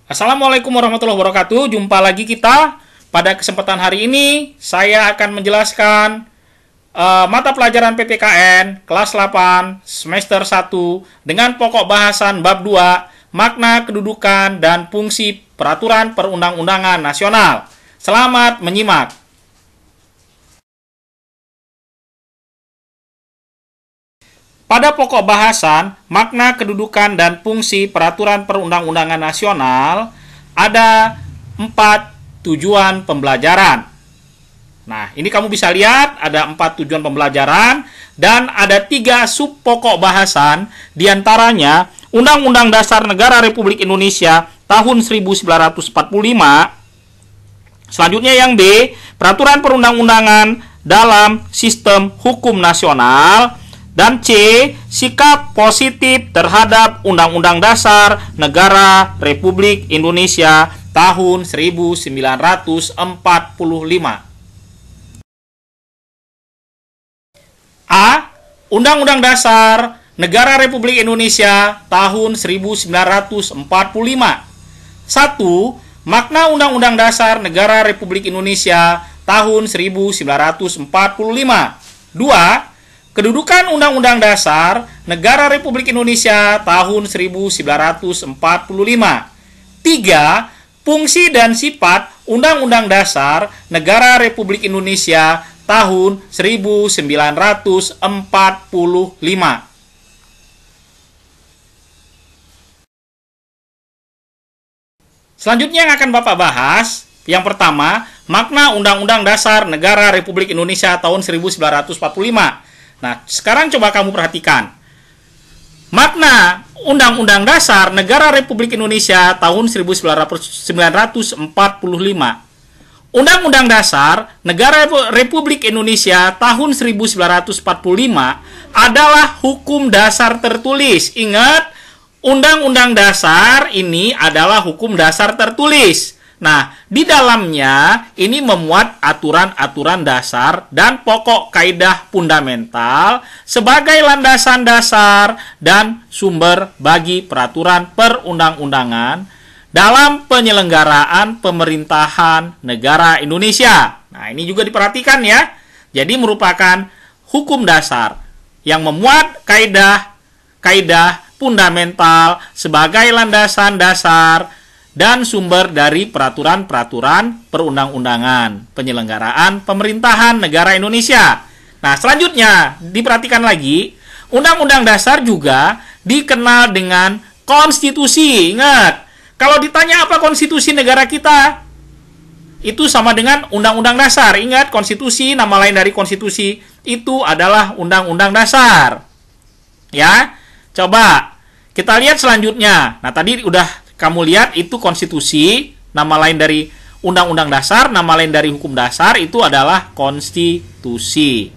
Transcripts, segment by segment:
Assalamualaikum warahmatullahi wabarakatuh. Jumpa lagi kita. Pada kesempatan hari ini, saya akan menjelaskan mata pelajaran PPKN kelas 8 semester 1 dengan pokok bahasan bab 2, makna kedudukan dan fungsi peraturan perundang-undangan nasional. Selamat menyimak. Pada pokok bahasan, makna kedudukan dan fungsi peraturan perundang-undangan nasional, ada 4 tujuan pembelajaran. Nah, ini kamu bisa lihat, ada 4 tujuan pembelajaran, dan ada 3 sub pokok bahasan, diantaranya Undang-Undang Dasar Negara Republik Indonesia tahun 1945, selanjutnya yang B, peraturan perundang-undangan dalam sistem hukum nasional, dan C, sikap positif terhadap Undang-Undang Dasar Negara Republik Indonesia tahun 1945. A. Undang-Undang Dasar Negara Republik Indonesia tahun 1945. 1. Makna Undang-Undang Dasar Negara Republik Indonesia tahun 1945. 2. Kedudukan Undang-Undang Dasar Negara Republik Indonesia tahun 1945. 3. Fungsi dan sifat Undang-Undang Dasar Negara Republik Indonesia tahun 1945. Selanjutnya yang akan Bapak bahas, yang pertama, makna Undang-Undang Dasar Negara Republik Indonesia tahun 1945. Nah, sekarang coba kamu perhatikan. Makna Undang-Undang Dasar Negara Republik Indonesia tahun 1945. Undang-Undang Dasar Negara Republik Indonesia tahun 1945 adalah hukum dasar tertulis. Ingat, Undang-Undang Dasar ini adalah hukum dasar tertulis. Nah, di dalamnya ini memuat aturan-aturan dasar dan pokok kaidah fundamental sebagai landasan dasar dan sumber bagi peraturan perundang-undangan dalam penyelenggaraan pemerintahan negara Indonesia. Nah, ini juga diperhatikan ya. Jadi merupakan hukum dasar yang memuat kaidah fundamental sebagai landasan dasar dan sumber dari peraturan-peraturan perundang-undangan penyelenggaraan pemerintahan negara Indonesia. Nah, selanjutnya diperhatikan lagi, Undang-Undang Dasar juga dikenal dengan konstitusi. Ingat, kalau ditanya apa konstitusi negara kita, itu sama dengan Undang-Undang Dasar. Ingat, konstitusi, nama lain dari konstitusi, itu adalah Undang-Undang Dasar. Ya, coba kita lihat selanjutnya. Nah, tadi udah kamu lihat itu konstitusi, nama lain dari Undang-Undang Dasar, nama lain dari hukum dasar itu adalah konstitusi.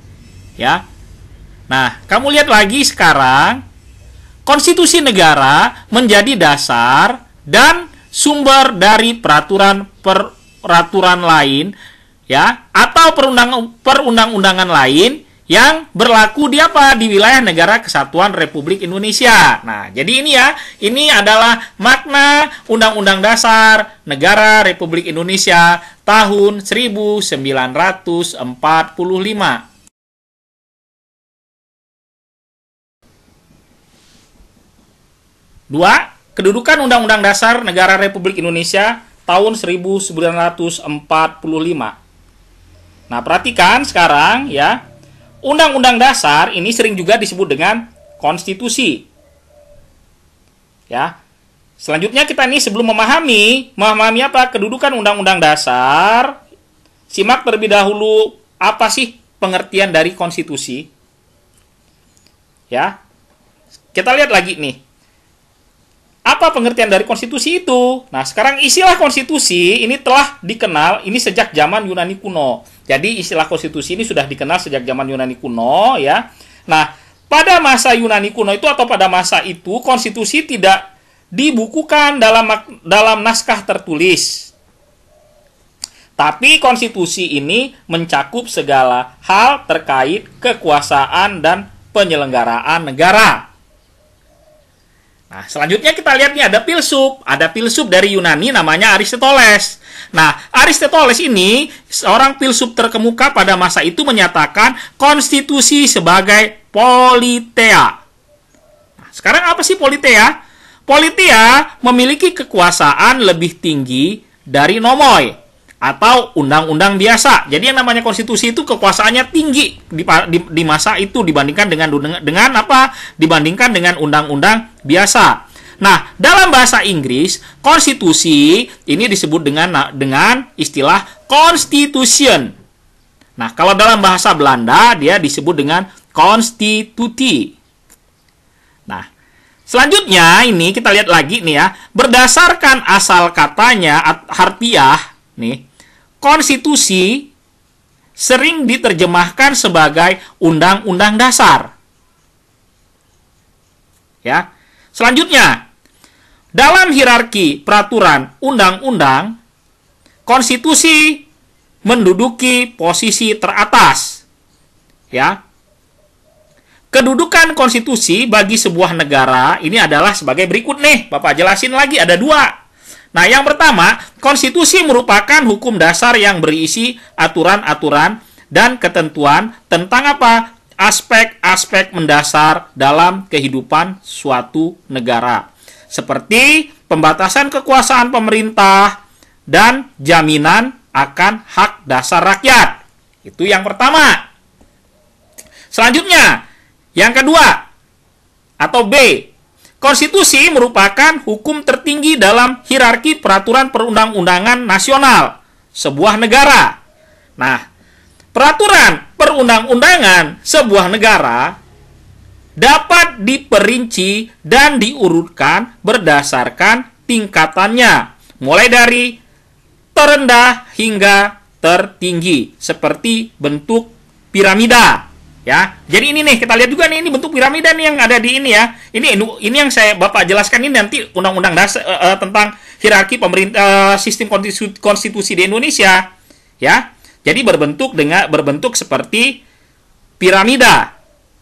Ya. Nah, kamu lihat lagi sekarang, konstitusi negara menjadi dasar dan sumber dari peraturan lain, ya, atau perundang-undangan lain yang berlaku di apa? Di wilayah Negara Kesatuan Republik Indonesia. Nah, jadi ini ya, ini adalah makna Undang-Undang Dasar Negara Republik Indonesia tahun 1945. 2. Kedudukan Undang-Undang Dasar Negara Republik Indonesia tahun 1945. Nah, perhatikan sekarang ya. Undang-Undang Dasar ini sering juga disebut dengan konstitusi. Ya. Selanjutnya kita nih sebelum memahami apa kedudukan Undang-Undang Dasar, simak terlebih dahulu apa sih pengertian dari konstitusi. Ya. Kita lihat lagi nih. Apa pengertian dari konstitusi itu? Nah, sekarang istilah konstitusi ini telah dikenal ini sejak zaman Yunani kuno. Jadi istilah konstitusi ini sudah dikenal sejak zaman Yunani kuno ya. Nah, pada masa Yunani kuno itu atau pada masa itu konstitusi tidak dibukukan dalam naskah tertulis. Tapi konstitusi ini mencakup segala hal terkait kekuasaan dan penyelenggaraan negara. Nah, selanjutnya kita lihat nih ada filsuf. Ada filsuf dari Yunani namanya Aristoteles. Nah, Aristoteles ini seorang filsuf terkemuka pada masa itu menyatakan konstitusi sebagai politeia. Nah, sekarang apa sih politeia? Politeia memiliki kekuasaan lebih tinggi dari nomoi atau undang-undang biasa. Jadi yang namanya konstitusi itu kekuasaannya tinggi di masa itu dibandingkan dengan apa? Dibandingkan dengan undang-undang biasa. Nah, dalam bahasa Inggris, konstitusi ini disebut dengan istilah constitution. Nah, kalau dalam bahasa Belanda dia disebut dengan constitutie. Nah, selanjutnya ini kita lihat lagi nih ya, berdasarkan asal katanya harfiah nih, konstitusi sering diterjemahkan sebagai undang-undang dasar. Ya. Selanjutnya, dalam hierarki peraturan undang-undang, konstitusi menduduki posisi teratas. Ya. Kedudukan konstitusi bagi sebuah negara ini adalah sebagai berikut nih. Bapak jelasin lagi, ada dua. Nah, yang pertama, konstitusi merupakan hukum dasar yang berisi aturan-aturan dan ketentuan tentang apa? Aspek-aspek mendasar dalam kehidupan suatu negara. Seperti pembatasan kekuasaan pemerintah dan jaminan akan hak dasar rakyat. Itu yang pertama. Selanjutnya, yang kedua, atau B, konstitusi merupakan hukum tertinggi dalam hierarki peraturan perundang-undangan nasional sebuah negara. Nah, peraturan perundang-undangan sebuah negara dapat diperinci dan diurutkan berdasarkan tingkatannya, mulai dari terendah hingga tertinggi, seperti bentuk piramida. Ya, jadi ini nih kita lihat juga nih, ini bentuk piramida nih yang ada di ini ya. Ini yang saya Bapak jelaskan ini nanti undang-undang dasar tentang hierarki pemerintah sistem konstitusi di Indonesia. Ya, jadi berbentuk seperti piramida.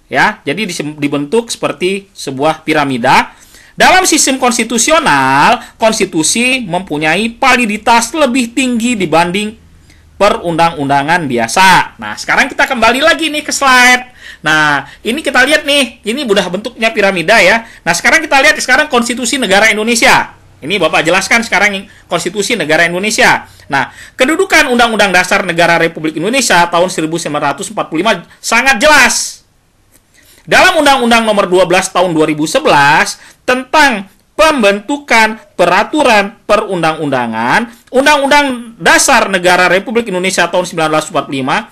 Ya, jadi dibentuk seperti sebuah piramida. Dalam sistem konstitusional, konstitusi mempunyai validitas lebih tinggi dibanding perundang-undangan biasa. Nah, sekarang kita kembali lagi nih ke slide. Nah, ini kita lihat nih, ini udah bentuknya piramida ya. Nah, sekarang kita lihat konstitusi negara Indonesia. Ini Bapak jelaskan sekarang konstitusi negara Indonesia. Nah, kedudukan Undang-Undang Dasar Negara Republik Indonesia tahun 1945 sangat jelas. Dalam Undang-Undang Nomor 12 tahun 2011 tentang pembentukan peraturan perundang-undangan, Undang-Undang Dasar Negara Republik Indonesia tahun 1945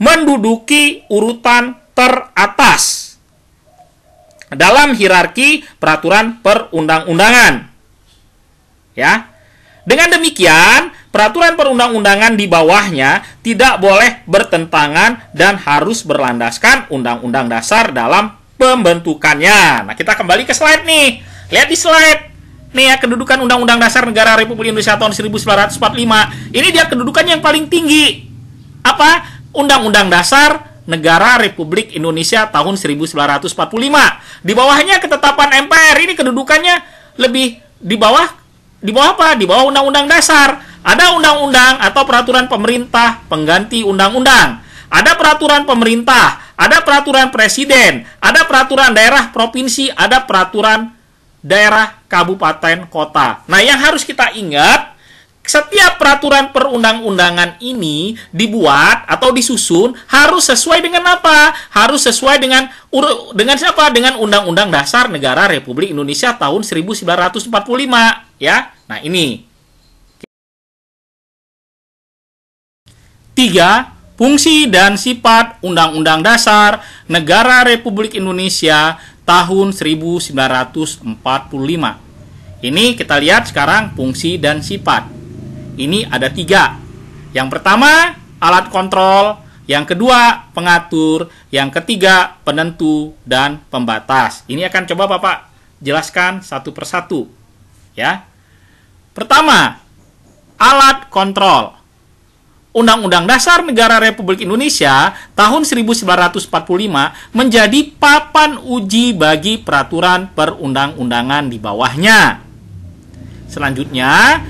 menduduki urutan teratas dalam hierarki peraturan perundang-undangan. Ya. Dengan demikian, peraturan perundang-undangan di bawahnya tidak boleh bertentangan dan harus berlandaskan Undang-Undang Dasar dalam pembentukannya. Nah, kita kembali ke slide nih. Lihat di slide. Nih ya, kedudukan Undang-Undang Dasar Negara Republik Indonesia tahun 1945. Ini dia kedudukannya yang paling tinggi. Apa? Undang-Undang Dasar Negara Republik Indonesia tahun 1945. Di bawahnya ketetapan MPR. Ini kedudukannya lebih di bawah apa? Di bawah Undang-Undang Dasar. Ada undang-undang atau peraturan pemerintah pengganti undang-undang. Ada peraturan pemerintah, ada peraturan presiden, ada peraturan daerah provinsi, ada peraturan daerah kabupaten kota. Nah, yang harus kita ingat, setiap peraturan perundang-undangan ini dibuat atau disusun harus sesuai dengan apa? Harus sesuai dengan siapa? Dengan Undang-Undang Dasar Negara Republik Indonesia tahun 1945, ya. Nah, ini 3. Fungsi dan sifat Undang-Undang Dasar Negara Republik Indonesia tahun 1945. Ini kita lihat sekarang fungsi dan sifat. Ini ada 3. Yang pertama, alat kontrol. Yang kedua, pengatur. Yang ketiga, penentu dan pembatas. Ini akan coba Bapak jelaskan satu persatu. Ya. Pertama, alat kontrol. Undang-Undang Dasar Negara Republik Indonesia tahun 1945 menjadi papan uji bagi peraturan perundang-undangan di bawahnya. Selanjutnya,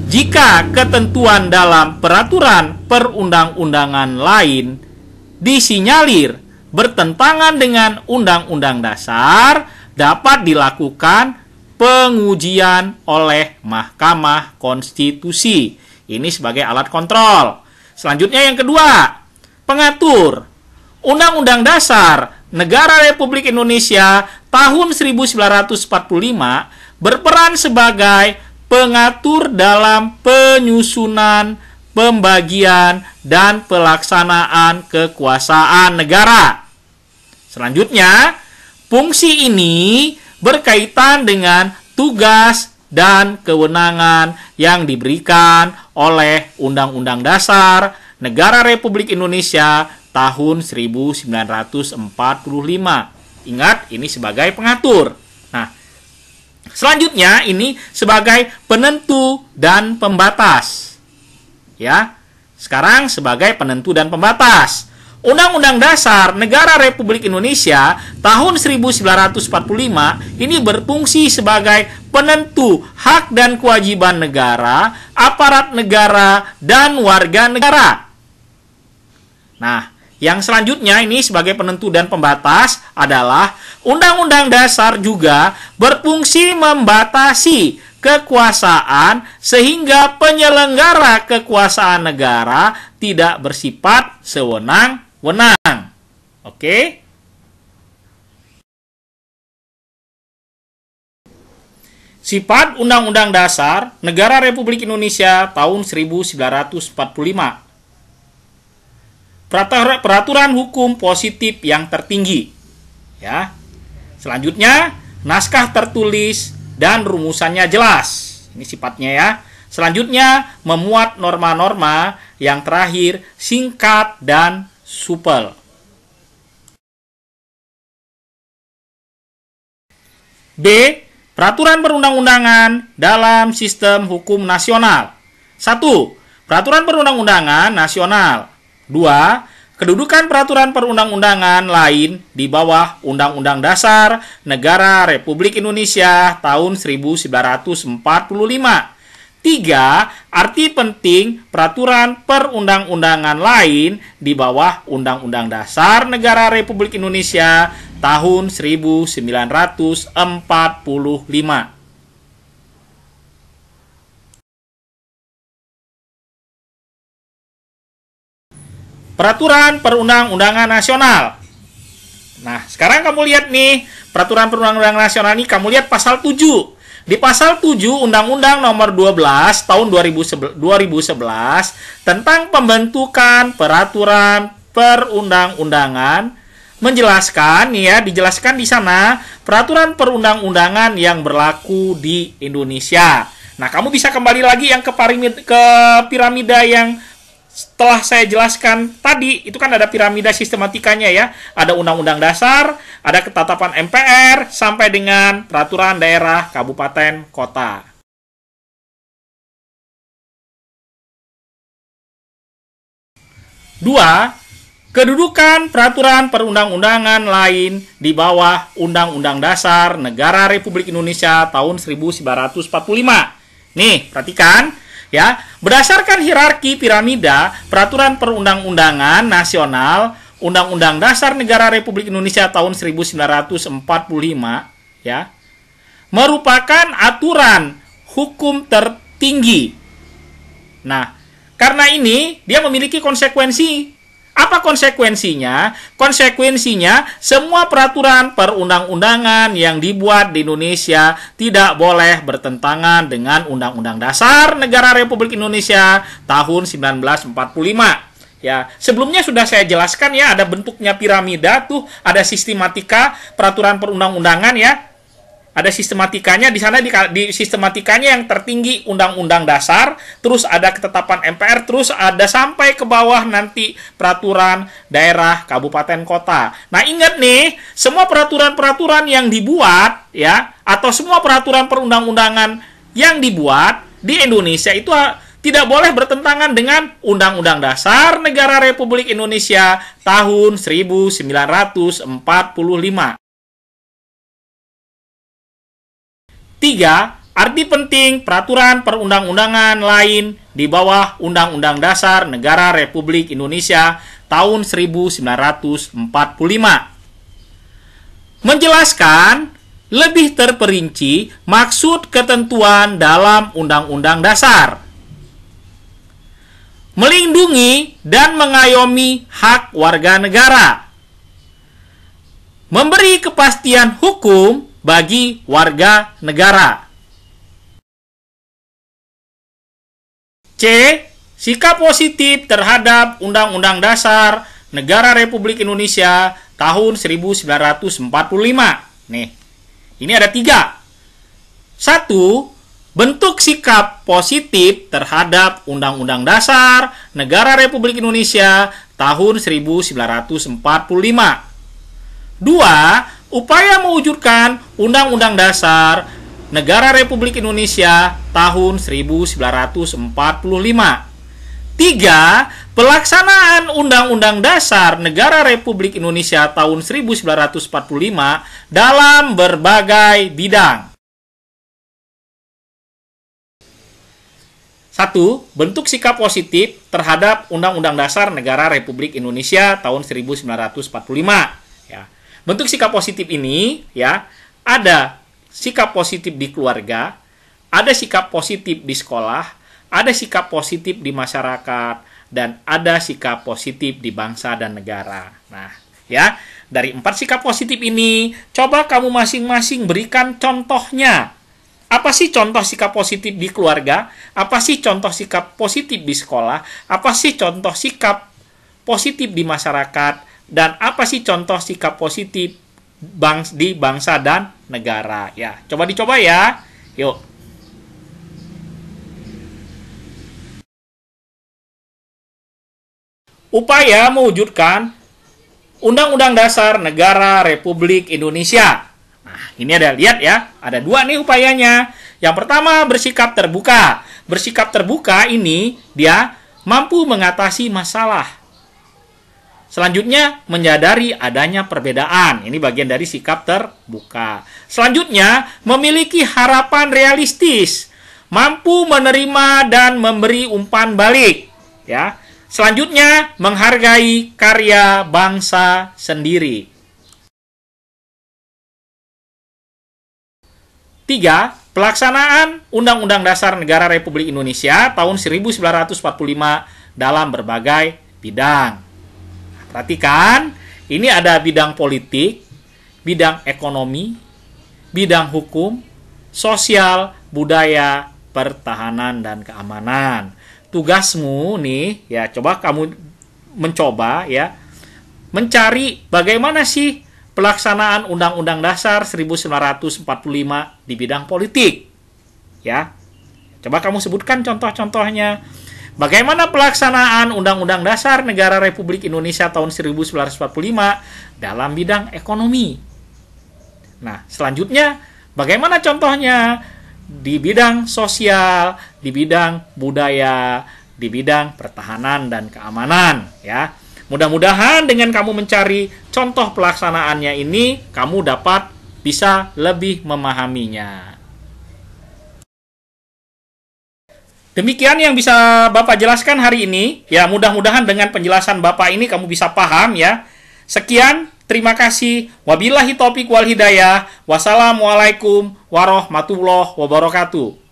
jika ketentuan dalam peraturan perundang-undangan lain disinyalir bertentangan dengan Undang-Undang Dasar, dapat dilakukan pengujian oleh Mahkamah Konstitusi. Ini sebagai alat kontrol. Selanjutnya yang kedua, pengatur. Undang-Undang Dasar Negara Republik Indonesia tahun 1945 berperan sebagai pengatur dalam penyusunan, pembagian, dan pelaksanaan kekuasaan negara. Selanjutnya, fungsi ini berkaitan dengan tugas dan kewenangan yang diberikan oleh Undang-Undang Dasar Negara Republik Indonesia tahun 1945. Ingat, ini sebagai pengatur. Nah, selanjutnya ini sebagai penentu dan pembatas. Ya, sekarang sebagai penentu dan pembatas. Undang-Undang Dasar Negara Republik Indonesia tahun 1945 ini berfungsi sebagai penentu hak dan kewajiban negara, aparat negara, dan warga negara. Nah, yang selanjutnya ini sebagai penentu dan pembatas adalah Undang-Undang Dasar juga berfungsi membatasi kekuasaan sehingga penyelenggara kekuasaan negara tidak bersifat sewenang-wenang. Oke? Sifat Undang-Undang Dasar Negara Republik Indonesia tahun 1945. Peraturan hukum positif yang tertinggi. Ya. Selanjutnya, naskah tertulis dan rumusannya jelas. Ini sifatnya ya. Selanjutnya, memuat norma-norma. Yang terakhir, singkat dan supel. B. Peraturan perundang-undangan dalam sistem hukum nasional. 1. Peraturan perundang-undangan nasional. 2. Kedudukan peraturan perundang-undangan lain di bawah Undang-Undang Dasar Negara Republik Indonesia tahun 1945. 3. Arti penting peraturan perundang-undangan lain di bawah Undang-Undang Dasar Negara Republik Indonesia tahun 1945. Peraturan perundang-undangan nasional. Nah, sekarang kamu lihat nih, peraturan perundang-undangan nasional ini kamu lihat pasal 7. Di pasal 7 Undang-Undang Nomor 12 Tahun 2011 tentang pembentukan peraturan perundang-undangan menjelaskan ya, dijelaskan di sana peraturan perundang-undangan yang berlaku di Indonesia. Nah, kamu bisa kembali lagi yang ke piramida yang setelah saya jelaskan tadi, itu kan ada piramida sistematikanya ya. Ada Undang-Undang Dasar, ada ketetapan MPR, sampai dengan peraturan daerah, kabupaten, kota. Dua, kedudukan peraturan perundang-undangan lain di bawah Undang-Undang Dasar Negara Republik Indonesia tahun 1945. Nih, perhatikan. Ya, berdasarkan hierarki piramida peraturan perundang-undangan nasional, Undang-Undang Dasar Negara Republik Indonesia tahun 1945 ya, merupakan aturan hukum tertinggi. Nah, karena ini dia memiliki konsekuensi. Apa konsekuensinya? Konsekuensinya, semua peraturan perundang-undangan yang dibuat di Indonesia tidak boleh bertentangan dengan Undang-Undang Dasar Negara Republik Indonesia tahun 1945. Ya, sebelumnya sudah saya jelaskan ya, ada bentuknya piramida tuh, ada sistematika peraturan perundang-undangan ya. Ada sistematikanya di sana, di sistematikanya yang tertinggi Undang-Undang Dasar, terus ada ketetapan MPR, terus ada sampai ke bawah nanti peraturan daerah, kabupaten, kota. Nah, ingat nih, semua peraturan-peraturan yang dibuat ya, atau semua peraturan perundang-undangan yang dibuat di Indonesia itu tidak boleh bertentangan dengan Undang-Undang Dasar Negara Republik Indonesia tahun 1945. 3. Arti penting peraturan perundang-undangan lain di bawah Undang-Undang Dasar Negara Republik Indonesia tahun 1945. Menjelaskan lebih terperinci maksud ketentuan dalam Undang-Undang Dasar. Melindungi dan mengayomi hak warga negara. Memberi kepastian hukum bagi warga negara. C. Sikap positif terhadap Undang-Undang Dasar Negara Republik Indonesia tahun 1945. Nih, ini ada 3. 1. Bentuk sikap positif terhadap Undang-Undang Dasar Negara Republik Indonesia tahun 1945. 2. Upaya mewujudkan Undang-Undang Dasar Negara Republik Indonesia tahun 1945. 3. Pelaksanaan Undang-Undang Dasar Negara Republik Indonesia tahun 1945 dalam berbagai bidang. 1. Bentuk sikap positif terhadap Undang-Undang Dasar Negara Republik Indonesia tahun 1945. Ya. Bentuk sikap positif ini ya ada sikap positif di keluarga, ada sikap positif di sekolah, ada sikap positif di masyarakat, dan ada sikap positif di bangsa dan negara. Nah, ya, dari 4 sikap positif ini, coba kamu masing-masing berikan contohnya. Apa sih contoh sikap positif di keluarga? Apa sih contoh sikap positif di sekolah? Apa sih contoh sikap positif di masyarakat? Dan apa sih contoh sikap positif di bangsa dan negara? Ya, coba dicoba ya. Yuk. Upaya mewujudkan Undang-Undang Dasar Negara Republik Indonesia. Nah, ini ada, lihat ya, ada 2 nih upayanya. Yang pertama, bersikap terbuka. Bersikap terbuka ini dia mampu mengatasi masalah. Selanjutnya, menyadari adanya perbedaan. Ini bagian dari sikap terbuka. Selanjutnya, memiliki harapan realistis. Mampu menerima dan memberi umpan balik. Ya. Selanjutnya, menghargai karya bangsa sendiri. 3. Pelaksanaan Undang-Undang Dasar Negara Republik Indonesia tahun 1945 dalam berbagai bidang. Perhatikan, ini ada bidang politik, bidang ekonomi, bidang hukum, sosial, budaya, pertahanan, dan keamanan. Tugasmu nih, ya coba kamu mencoba ya, mencari bagaimana sih pelaksanaan Undang-Undang Dasar 1945 di bidang politik. Ya. Coba kamu sebutkan contoh-contohnya. Bagaimana pelaksanaan Undang-Undang Dasar Negara Republik Indonesia tahun 1945 dalam bidang ekonomi. Nah, selanjutnya bagaimana contohnya di bidang sosial, di bidang budaya, di bidang pertahanan dan keamanan, ya. Mudah-mudahan dengan kamu mencari contoh pelaksanaannya ini, kamu dapat bisa lebih memahaminya. Demikian yang bisa Bapak jelaskan hari ini. Ya, mudah-mudahan dengan penjelasan Bapak ini kamu bisa paham ya. Sekian, terima kasih. Wabillahi taufiq wal hidayah. Wassalamualaikum warahmatullahi wabarakatuh.